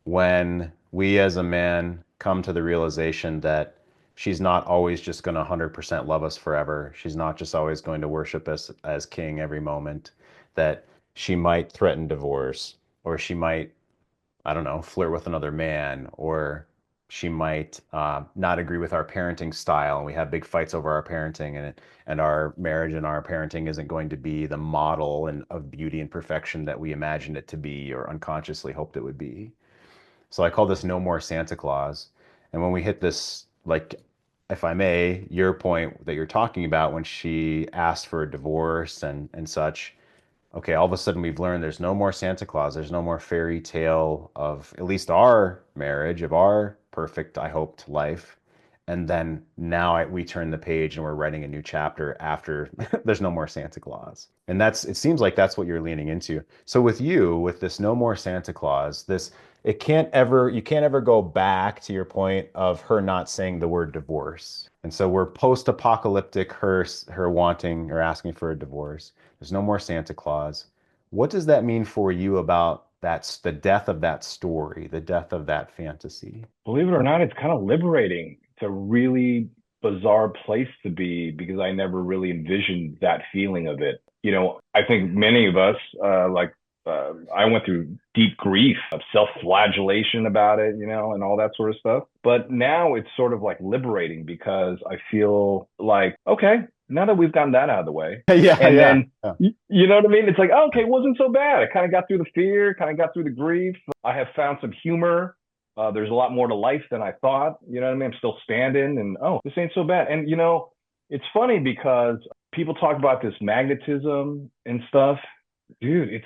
when we as a man come to the realization that she's not always just going to 100% love us forever. She's not just always going to worship us as king every moment, that she might threaten divorce, or she might, I don't know, flirt with another man, or she might not agree with our parenting style, and we have big fights over our parenting, and our marriage and our parenting isn't going to be the model and of beauty and perfection that we imagined it to be or unconsciously hoped it would be. So I call this No More Santa Claus. And when we hit this, like, if I may, your point that you're talking about when she asked for a divorce and such, okay, all of a sudden we've learned there's no more Santa Claus. There's no more fairy tale of at least our marriage, of our perfect, I hoped, life. And then now we turn the page and we're writing a new chapter after there's no more Santa Claus. And it seems like that's what you're leaning into. So with you, with this no more Santa Claus, you can't ever go back to your point of her not saying the word divorce. And so we're post-apocalyptic, her wanting or asking for a divorce. There's no more Santa Claus. What does that mean for you about that's the death of that story, the death of that fantasy? Believe it or not, it's kind of liberating to really bizarre place to be because I never really envisioned that feeling of it. You know, I think many of us, I went through deep grief of self-flagellation about it, you know, and all that sort of stuff. But now it's sort of like liberating because I feel like, okay, now that we've gotten that out of the way, Yeah, and yeah, then yeah. you know what I mean? It's like, oh, okay, it wasn't so bad. I kind of got through the fear, kind of got through the grief. I have found some humor. There's a lot more to life than I thought. You know what I mean? I'm still standing, and oh, this ain't so bad. And you know, it's funny because people talk about this magnetism and stuff. Dude, it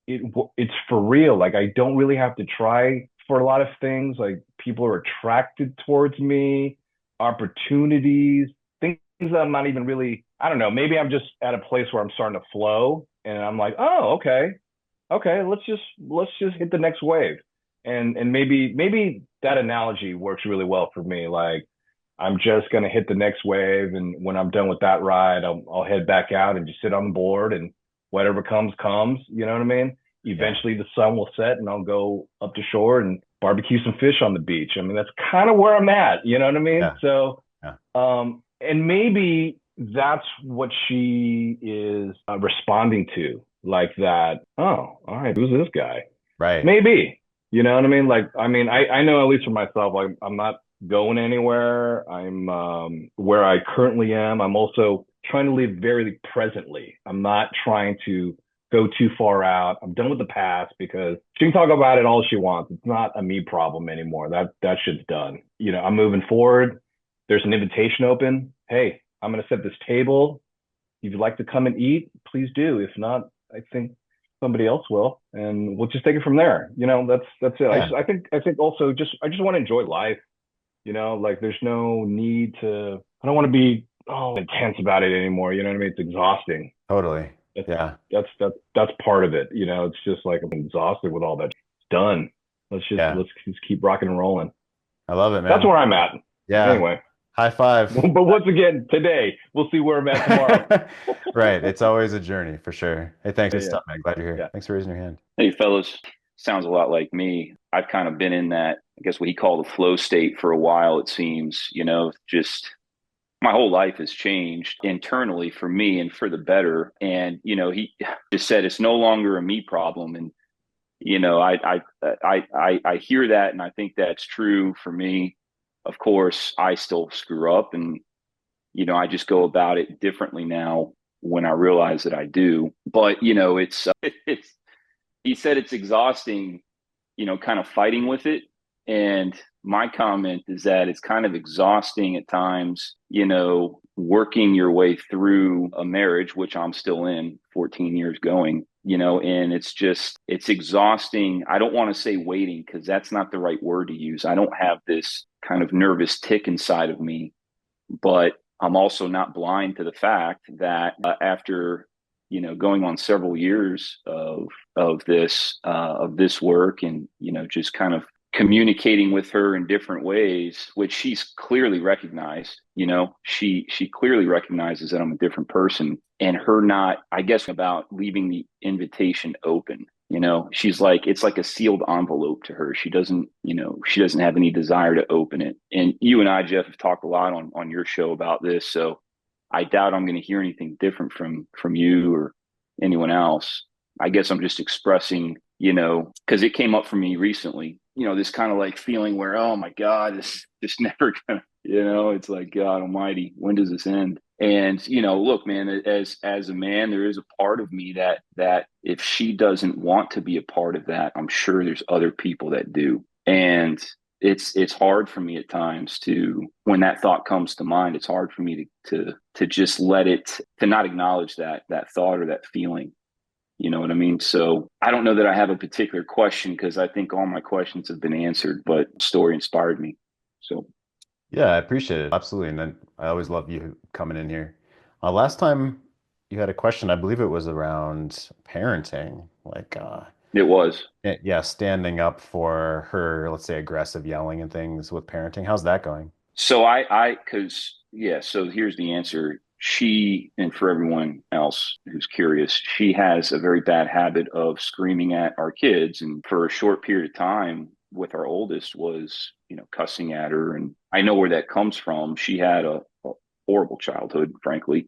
it's for real. Like I don't really have to try for a lot of things. Like people are attracted towards me, opportunities, things that I'm not even really. I don't know. Maybe I'm just at a place where I'm starting to flow, and I'm like, oh, okay, let's just hit the next wave. And maybe that analogy works really well for me. Like I'm just gonna hit the next wave, and when I'm done with that ride, I'll head back out and just sit on the board, and whatever comes comes. You know what I mean? Yeah. Eventually, the sun will set, and I'll go up to shore and barbecue some fish on the beach. I mean, that's kind of where I'm at. You know what I mean? Yeah. So, Yeah. and maybe that's what she is responding to, like that. Oh, all right, who's this guy? Right. Maybe, you know what I mean? Like, I mean, I know at least for myself, like I'm not going anywhere. I'm where I currently am. I'm also trying to live very presently. I'm not trying to go too far out. I'm done with the past because she can talk about it all she wants. It's not a me problem anymore. That shit's done. You know, I'm moving forward. There's an invitation open. Hey, I'm gonna set this table. If you'd like to come and eat, please do. If not, I think somebody else will, and we'll just take it from there. You know, that's it. Yeah. I think also just I just want to enjoy life. You know, like there's no need to. I don't want to be intense about it anymore. You know what I mean? It's exhausting. Totally. That's Yeah. that's part of it. You know, it's just like I'm exhausted with all that. It's done. Yeah. Let's just keep rocking and rolling. I love it, That's man. where I'm at. Yeah. Anyway, High five. but once again, today we'll see where I'm at tomorrow. Right. It's always a journey for sure. Hey, thanks for Yeah, stuff, man. Glad you're here. yeah. Thanks for raising your hand. Hey, fellas, sounds a lot like me. I've kind of been in that, I guess what he called the flow state for a while, it seems, just my whole life has changed internally for me and for the better. And, he just said it's no longer a me problem. And, I hear that and I think that's true for me. Of course, I still screw up and, I just go about it differently now when I realize that I do. But, it's, he said it's exhausting, kind of fighting with it. And my comment is that it's kind of exhausting at times, working your way through a marriage, which I'm still in 14 years going, and it's exhausting. I don't want to say waiting because that's not the right word to use. I don't have this kind of nervous tick inside of me, but I'm also not blind to the fact that after going on several years of this work, and just kind of communicating with her in different ways, which she's clearly recognized. She clearly recognizes that I'm a different person, and her not, I guess, about leaving the invitation open. She's like, it's like a sealed envelope to her. She doesn't have any desire to open it. And you and I, Jeff, have talked a lot on your show about this. So I doubt I'm going to hear anything different from you or anyone else. I guess I'm just expressing, because it came up for me recently, this kind of like feeling where, oh my God, this never gonna, it's like, God Almighty, when does this end? And, look, man, as a man, there is a part of me that if she doesn't want to be a part of that, I'm sure there's other people that do. And it's hard for me at times to, when that thought comes to mind, it's hard for me to just let it, to not acknowledge that thought or that feeling. You know what I mean? So I don't know that I have a particular question because I think all my questions have been answered, but the story inspired me. So Yeah, I appreciate it. Absolutely. And then I always love you coming in here. Last time you had a question, I believe it was around parenting, like it was. yeah, standing up for her, let's say aggressive yelling and things with parenting. How's that going? So so here's the answer. She, and for everyone else who's curious, she has a very bad habit of screaming at our kids. And for a short period of time, with our oldest was, cussing at her. And I know where that comes from. She had a horrible childhood, frankly,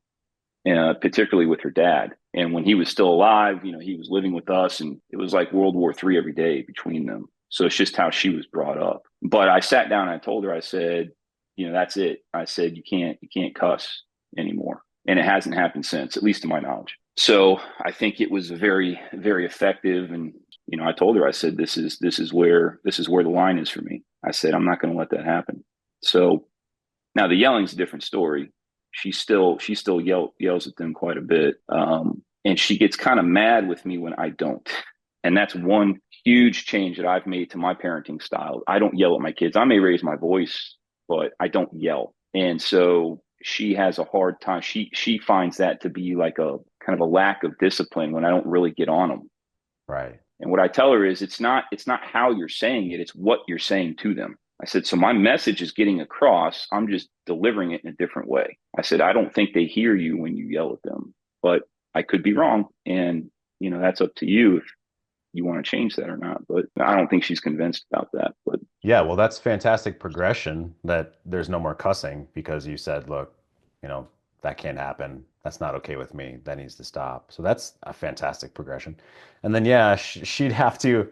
particularly with her dad. And when he was still alive, he was living with us, and it was like World War III every day between them. So it's just how she was brought up. But I sat down and I told her, I said, that's it. I said, you can't cuss anymore. And it hasn't happened since, at least to my knowledge. So I think it was very, very effective. And, I told her, I said, this is where the line is for me. I said, I'm not going to let that happen. So now the yelling's a different story. She still yells at them quite a bit. And she gets kind of mad with me when I don't. And that's one huge change that I've made to my parenting style. I don't yell at my kids. I may raise my voice, but I don't yell. And so she has a hard time. She finds that to be like a kind of a lack of discipline when I don't really get on them. Right. And what I tell her is it's not how you're saying it, it's what you're saying to them. I said, so my message is getting across. I'm just delivering it in a different way. I said, I don't think they hear you when you yell at them, but I could be wrong. And, that's up to you if you want to change that or not. But I don't think she's convinced about that. But Yeah, well, that's fantastic progression that there's no more cussing because you said, look, you know, that can't happen. That's not okay with me. That needs to stop. So that's a fantastic progression. And then yeah, she'd have to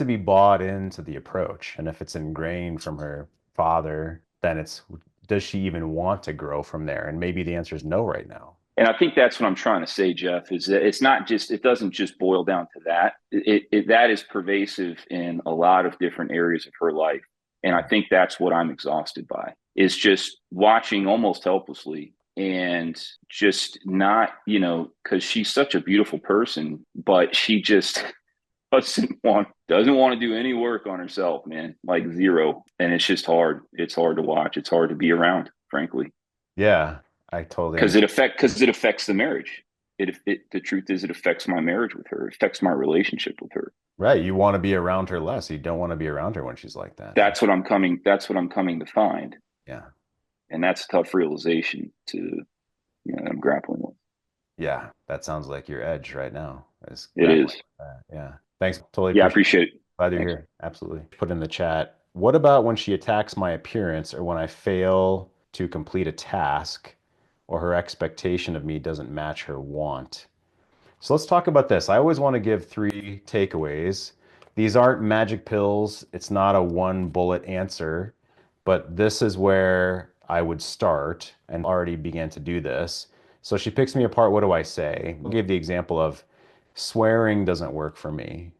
be bought into the approach. And if it's ingrained from her father, then it's does she even want to grow from there? And maybe the answer is no right now. And I think that's what I'm trying to say, Jeff, is that it doesn't just boil down to that. That is pervasive in a lot of different areas of her life. And I think that's what I'm exhausted by, is just watching almost helplessly and just not, because she's such a beautiful person, but she just doesn't want to do any work on herself, man, like zero. And it's just hard. It's hard to watch. It's hard to be around, frankly. Yeah, I totally because understand. it affects the marriage. The truth is, it affects my marriage with her. It affects my relationship with her. Right. You want to be around her less. You don't want to be around her when she's like that. That's what I'm coming to find, Yeah. and that's a tough realization that I'm grappling with. Yeah. That sounds like your edge right now is It grappling is. with that. Yeah. Thanks. Totally Yeah, I appreciate it. appreciate it. Glad you're Thanks. here. Absolutely. Put in the chat. What about when she attacks my appearance or when I fail to complete a task or her expectation of me doesn't match her want? So let's talk about this. I always want to give three takeaways. These aren't magic pills. It's not a one bullet answer, but this is where I would start and already began to do this. So she picks me apart. What do I say? I'll give the example of swearing doesn't work for me.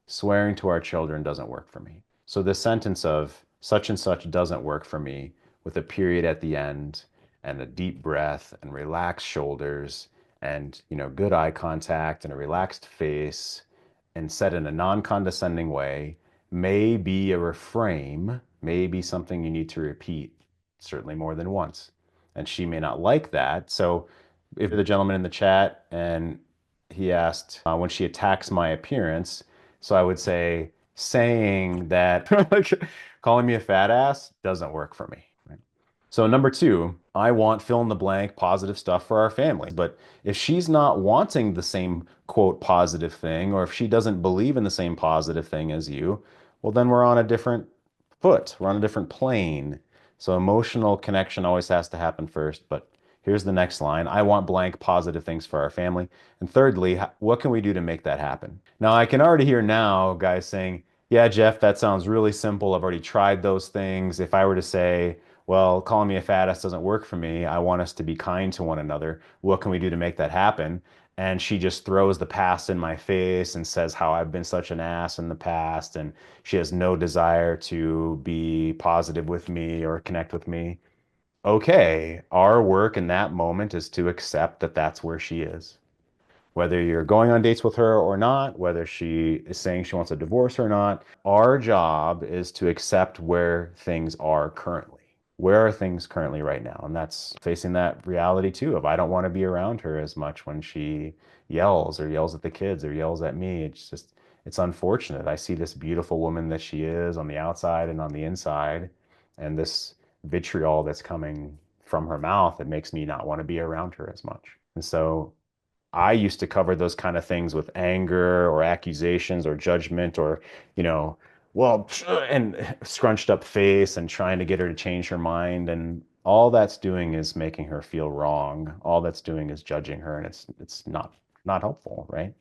Swearing to our children doesn't work for me. So the sentence of such and such doesn't work for me with a period at the end and a deep breath and relaxed shoulders and good eye contact and a relaxed face and said in a non-condescending way may be a refrain, may be something you need to repeat, certainly more than once. And she may not like that. So if the gentleman in the chat and he asked when she attacks my appearance, so I would say saying that like, calling me a fat ass doesn't work for me. Right? So number two, I want fill in the blank positive stuff for our family. But if she's not wanting the same quote positive thing, or if she doesn't believe in the same positive thing as you, well, then we're on a different foot. We're on a different plane. So emotional connection always has to happen first. But here's the next line. I want blank positive things for our family. And thirdly, what can we do to make that happen? Now, I can already hear now guys saying, yeah, Jeff, that sounds really simple. I've already tried those things. If I were to say, well, calling me a fat ass doesn't work for me. I want us to be kind to one another. What can we do to make that happen? And she just throws the past in my face and says how I've been such an ass in the past. And she has no desire to be positive with me or connect with me. Okay, our work in that moment is to accept that that's where she is. Whether you're going on dates with her or not, whether she is saying she wants a divorce or not, our job is to accept where things are currently. Where are things currently right now? And that's facing that reality too of I don't want to be around her as much when she yells or yells at the kids or yells at me. It's unfortunate. I see this beautiful woman that she is on the outside and on the inside, and this vitriol that's coming from her mouth that makes me not want to be around her as much. And so I used to cover those kind of things with anger or accusations or judgment or, you know, well, and scrunched up face and trying to get her to change her mind. And all that's doing is making her feel wrong. All that's doing is judging her, and it's not helpful, right?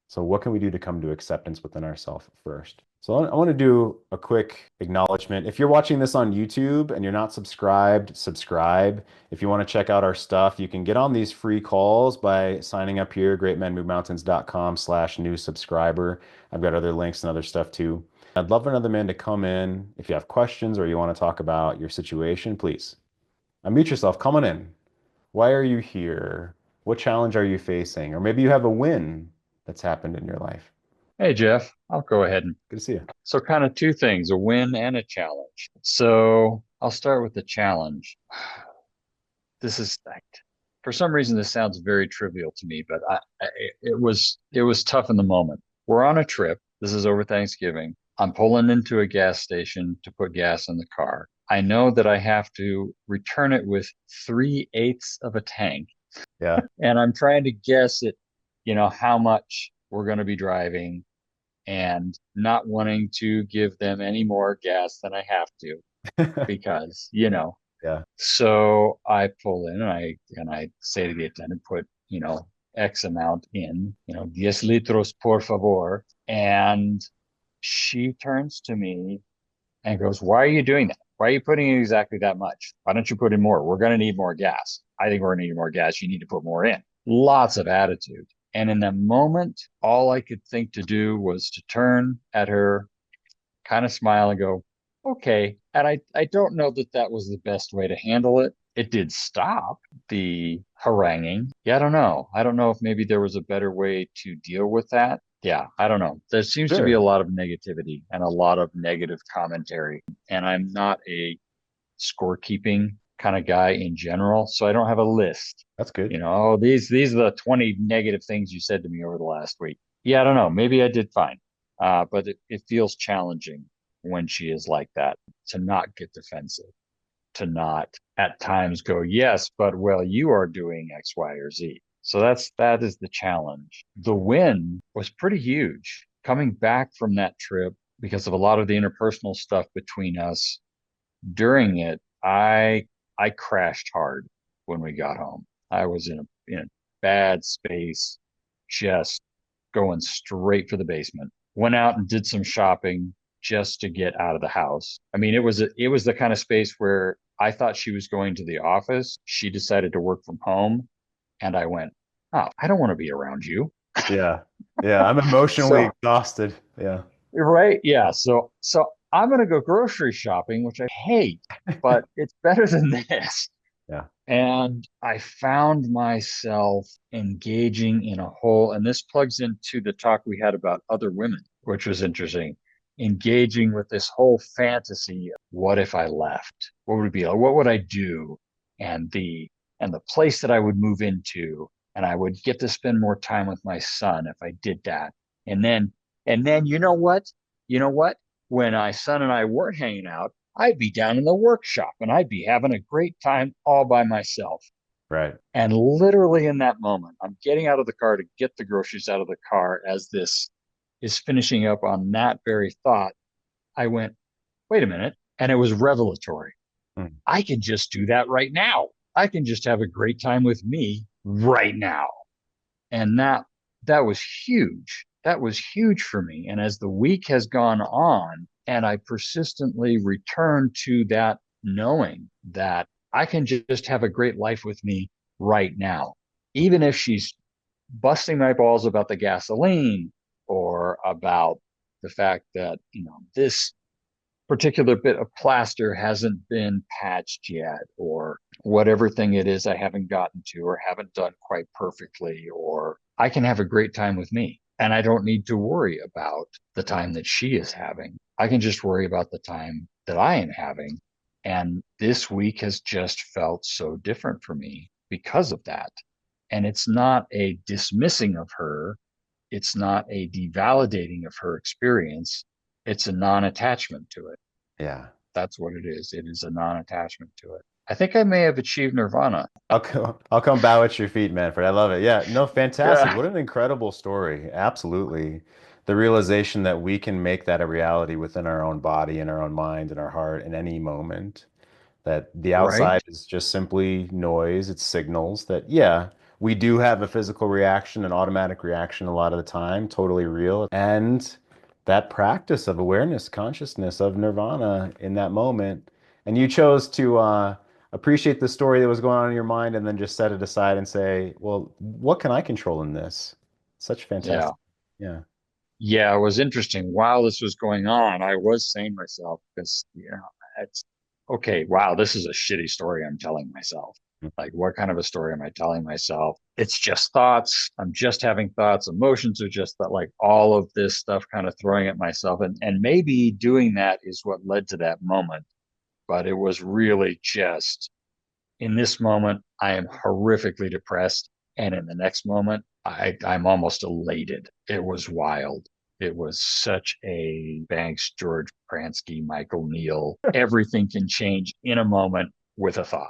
So what can we do to come to acceptance within ourselves first? So I want to do a quick acknowledgement. If you're watching this on YouTube and you're not subscribed, subscribe. If you want to check out our stuff, you can get on these free calls by signing up here, greatmenmovemountains.com/new subscriber. I've got other links and other stuff too. I'd love another man to come in. If you have questions or you want to talk about your situation, please unmute yourself. Come on in. Why are you here? What challenge are you facing? Or maybe you have a win that's happened in your life. Hey, Jeff, I'll go ahead and Good to see you. so kind of two things, a win and a challenge. So I'll start with the challenge. This is like, for some reason, this sounds very trivial to me, but it was tough in the moment. We're on a trip. This is over Thanksgiving. I'm pulling into a gas station to put gas in the car. I know that I have to return it with 3/8 of a tank, Yeah. and I'm trying to guess at, how much we're going to be driving and not wanting to give them any more gas than I have to because, Yeah. so I pull in and I say to the attendant, put, X amount in, 10 litros, por favor. And she turns to me and goes, "Why are you doing that? Why are you putting in exactly that much? Why don't you put in more? We're going to need more gas. I think we're going to need more gas. You need to put more in." Lots of attitude. And in that moment, all I could think to do was to turn at her, kind of smile and go, "Okay." And I don't know that that was the best way to handle it. It did stop the haranguing. Yeah, I don't know. I don't know if maybe there was a better way to deal with that. Yeah, I don't know. There seems to be a Sure. lot of negativity and a lot of negative commentary. And I'm not a scorekeeping kind of guy in general. So I don't have a list. That's good. Oh, these are the 20 negative things you said to me over the last week. Yeah, I don't know. Maybe I did fine. But it feels challenging when she is like that to not get defensive, to not at times go, "Yes, but well, you are doing X, Y, or Z." So that is the challenge. The win was pretty huge. Coming back from that trip because of a lot of the interpersonal stuff between us during it, I crashed hard when we got home. I was in a bad space, just going straight for the basement. Went out and did some shopping just to get out of the house. I mean, it was the kind of space where I thought she was going to the office. She decided to work from home, and I went, "Oh, I don't want to be around you." Yeah. Yeah. I'm emotionally So, exhausted. Yeah. right, yeah. So I'm gonna go grocery shopping, which I hate, but it's better than this. Yeah. And I found myself engaging in a whole, and this plugs into the talk we had about other women, which was interesting. Engaging with this whole fantasy of what if I left? What would it be like? What would I do? And the place that I would move into, and I would get to spend more time with my son if I did that. And then you know what? You know what? When my son and I weren't hanging out, I'd be down in the workshop and I'd be having a great time all by myself. Right. And literally in that moment, I'm getting out of the car to get the groceries out of the car as this is finishing up on that very thought. I went, "Wait a minute." And it was revelatory. Mm. I can just do that right now. I can just have a great time with me right now. And that was huge. That was huge for me. And as the week has gone on and I persistently return to that knowing that I can just have a great life with me right now, even if she's busting my balls about the gasoline or about the fact that, this particular bit of plaster hasn't been patched yet, or whatever thing it is I haven't gotten to or haven't done quite perfectly, or I can have a great time with me. And I don't need to worry about the time that she is having. I can just worry about the time that I am having. And this week has just felt so different for me because of that. And it's not a dismissing of her. It's not a devalidating of her experience. It's a non-attachment to it. Yeah. That's what it is. It is a non-attachment to it. I think I may have achieved nirvana. I'll come bow at your feet, Manfred. I love it. Yeah. No, fantastic. Yeah. What an incredible story. Absolutely. the realization that we can make that a reality within our own body and our own mind and our heart in any moment, that the Right? outside is just simply noise, it's signals that, yeah, we do have a physical reaction, an automatic reaction a lot of the time, totally real. And that practice of awareness, consciousness of nirvana in that moment. And you chose to appreciate the story that was going on in your mind and then just set it aside and say, well, what can I control in this? Such Yeah. fantastic. Yeah. Yeah, it was interesting. While this was going on, I was saying to myself, because, it's okay. Wow, this is a shitty story I'm telling myself. Like, what kind of a story am I telling myself? It's just thoughts. I'm just having thoughts. Emotions are just that, like all of this stuff kind of throwing at myself. And maybe doing that is what led to that moment. But it was really just in this moment, I am horrifically depressed. And in the next moment, I'm almost elated. It was wild. It was such a Banks, George Pransky, Michael Neal. Everything can change in a moment with a thought.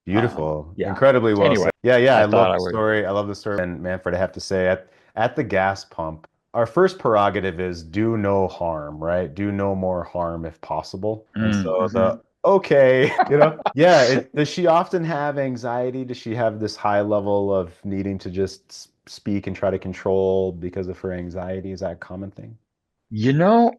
Beautiful. Yeah. Incredibly well Anyway, said. Yeah, yeah, I I love thought I the would. story. I love the story. And Manfred, I have to say, at the gas pump, our first prerogative is do no harm, right? Do no more harm if possible. And so Mm-hmm. okay, yeah, does she often have anxiety? Does she have this high level of needing to just speak and try to control because of her anxiety? Is that a common thing?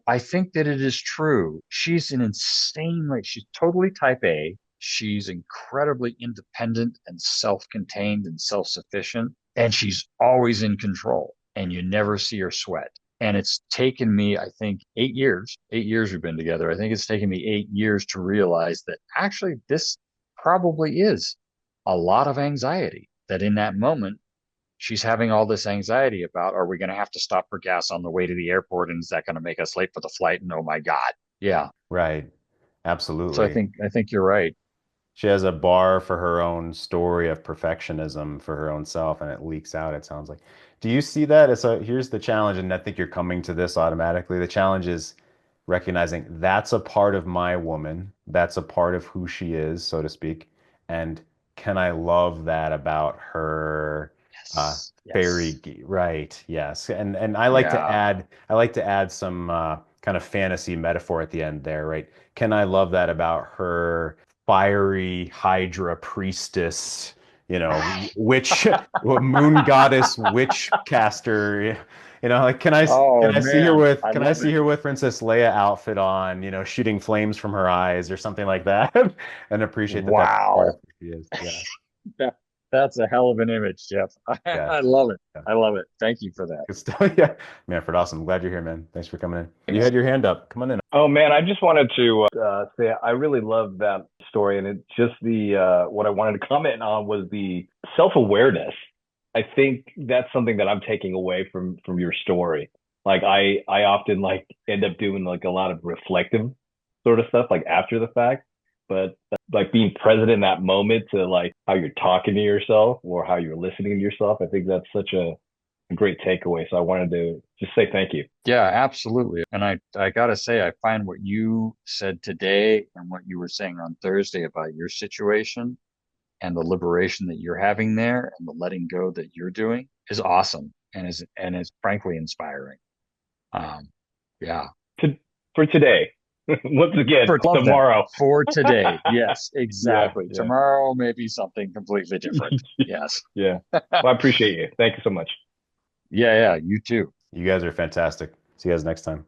I think that it is true. She's an insane, like, she's totally type A. She's incredibly independent and self-contained and self-sufficient, and she's always in control, and you never see her sweat. And it's taken me, I think, 8 years. 8 years we've been together. I think it's taken me 8 years to realize that actually this probably is a lot of anxiety, that in that moment she's having all this anxiety about, are we going to have to stop for gas on the way to the airport, and is that going to make us late for the flight, and oh my god. Yeah. Right. So i Absolutely. think i think you're right. She has a bar for her own story of perfectionism for her own self, and it leaks out, it sounds like. Do you see that? Here's the challenge, and I think you're coming to this automatically. The challenge is recognizing that's a part of my woman, that's a part of who she is, so to speak. And can I love that about her? Yes, Fairy, yes. right? Yes, and Yeah. I like to add some kind of fantasy metaphor at the end there, right? Can I love that about her fiery Hydra priestess, witch, moon goddess, witch caster? Like Oh man, I can I love see it. her with Princess Leia outfit on, shooting flames from her eyes or something like that, and appreciate that that's part of Wow. who she is. Yeah, That, that's a hell of an image, Jeff. yeah, I love it. yeah. I love it. Thank you for that. Good stuff. Yeah, Manfred, awesome. Glad you're here, man. Thanks for coming in. You Thanks. had your hand up. Come on in. Oh man, I just wanted to say I really love that story, and it's just the what I wanted to comment on was the self awareness. I think that's something that I'm taking away from your story. Like I often like end up doing like a lot of reflective sort of stuff like after the fact, but like being present in that moment to like how you're talking to yourself or how you're listening to yourself. I think that's such a great takeaway. So I wanted to just say thank you. Yeah, absolutely. And I gotta say, I find what you said today and what you were saying on Thursday about your situation and the liberation that you're having there and the letting go that you're doing is awesome and is frankly inspiring. Um, yeah. To, for today. Once again, For love that. tomorrow. For today. Yes, Yeah, exactly. yeah. Tomorrow may be something completely different. Yes. Yeah. Well, I appreciate you. Thank you so much. Yeah, yeah, you too. You guys are fantastic. See you guys next time.